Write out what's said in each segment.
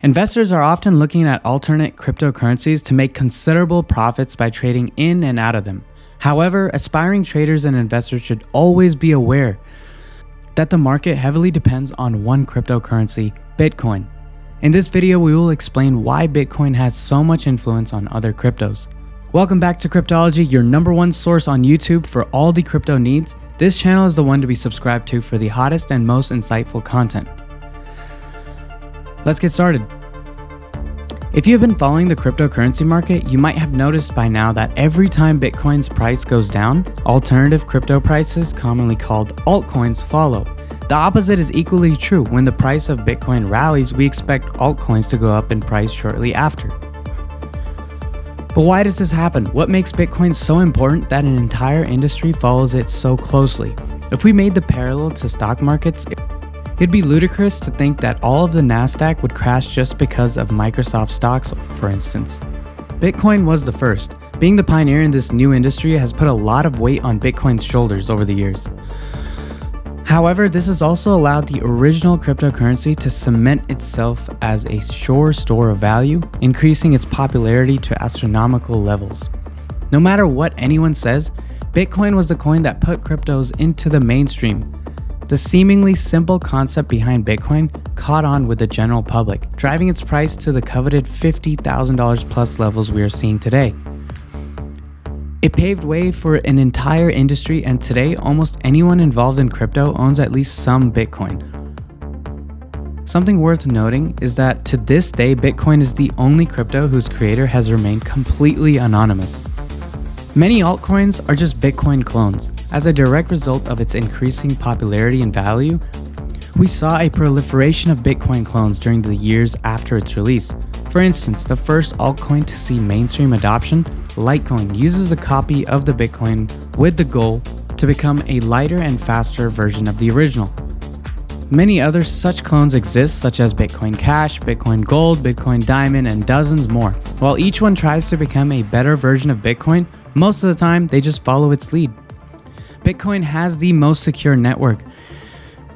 Investors are often looking at alternate cryptocurrencies to make considerable profits by trading in and out of them. However, aspiring traders and investors should always be aware that the market heavily depends on one cryptocurrency, Bitcoin. In this video, we will explain why Bitcoin has so much influence on other cryptos. Welcome back to Cryptology, your #1 source on YouTube for all the crypto needs. This channel is the one to be subscribed to for the hottest and most insightful content. Let's get started. If you have been following the cryptocurrency market, you might have noticed by now that every time Bitcoin's price goes down, alternative crypto prices, commonly called altcoins, follow. The opposite is equally true. When the price of Bitcoin rallies, we expect altcoins to go up in price shortly after. But why does this happen? What makes Bitcoin so important that an entire industry follows it so closely? If we made the parallel to stock markets, it'd be ludicrous to think that all of the Nasdaq would crash just because of Microsoft stocks, for instance. Bitcoin was the first. Being the pioneer in this new industry has put a lot of weight on Bitcoin's shoulders over the years. However, this has also allowed the original cryptocurrency to cement itself as a sure store of value, increasing its popularity to astronomical levels. No matter what anyone says, Bitcoin was the coin that put cryptos into the mainstream. The seemingly simple concept behind Bitcoin caught on with the general public, driving its price to the coveted $50,000 plus levels we are seeing today. It paved way for an entire industry, and today almost anyone involved in crypto owns at least some Bitcoin. Something worth noting is that to this day, Bitcoin is the only crypto whose creator has remained completely anonymous. Many altcoins are just Bitcoin clones. As a direct result of its increasing popularity and value, we saw a proliferation of Bitcoin clones during the years after its release. For instance, the first altcoin to see mainstream adoption, Litecoin, uses a copy of the Bitcoin with the goal to become a lighter and faster version of the original. Many other such clones exist, such as Bitcoin Cash, Bitcoin Gold, Bitcoin Diamond, and dozens more. While each one tries to become a better version of Bitcoin, most of the time they just follow its lead. Bitcoin has the most secure network.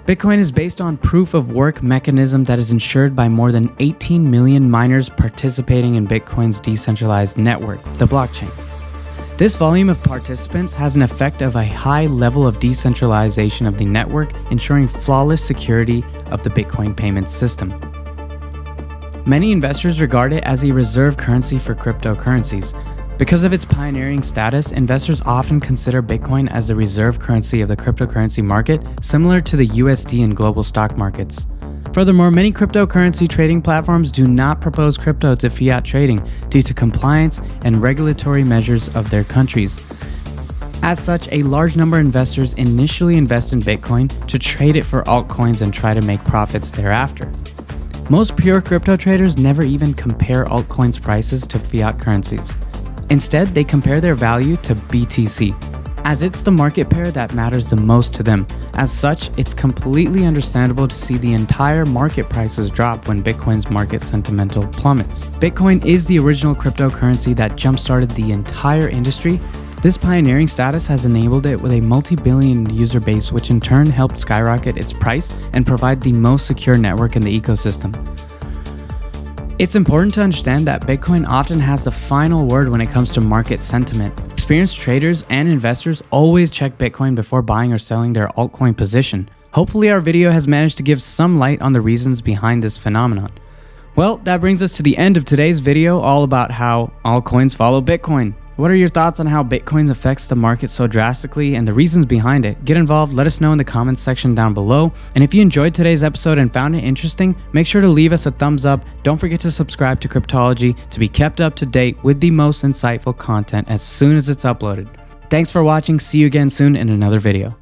Bitcoin is based on proof of work mechanism that is ensured by more than 18 million miners participating in Bitcoin's decentralized network, the blockchain. This volume of participants has an effect of a high level of decentralization of the network, ensuring flawless security of the Bitcoin payment system. Many investors regard it as a reserve currency for cryptocurrencies. Because of its pioneering status, investors often consider Bitcoin as the reserve currency of the cryptocurrency market, similar to the USD in global stock markets. Furthermore, many cryptocurrency trading platforms do not propose crypto to fiat trading due to compliance and regulatory measures of their countries. As such, a large number of investors initially invest in Bitcoin to trade it for altcoins and try to make profits thereafter. Most pure crypto traders never even compare altcoins' prices to fiat currencies. Instead, they compare their value to BTC, as it's the market pair that matters the most to them. As such, it's completely understandable to see the entire market prices drop when Bitcoin's market sentimental plummets. Bitcoin is the original cryptocurrency that jump-started the entire industry. This pioneering status has enabled it with a multi-billion user base, which in turn helped skyrocket its price and provide the most secure network in the ecosystem. It's important to understand that Bitcoin often has the final word when it comes to market sentiment. Experienced traders and investors always check Bitcoin before buying or selling their altcoin position. Hopefully our video has managed to give some light on the reasons behind this phenomenon. Well, that brings us to the end of today's video, all about how altcoins follow Bitcoin. What are your thoughts on how Bitcoin affects the market so drastically and the reasons behind it? Get involved, let us know in the comments section down below. And if you enjoyed today's episode and found it interesting, make sure to leave us a thumbs up. Don't forget to subscribe to Cryptology to be kept up to date with the most insightful content as soon as it's uploaded. Thanks for watching. See you again soon in another video.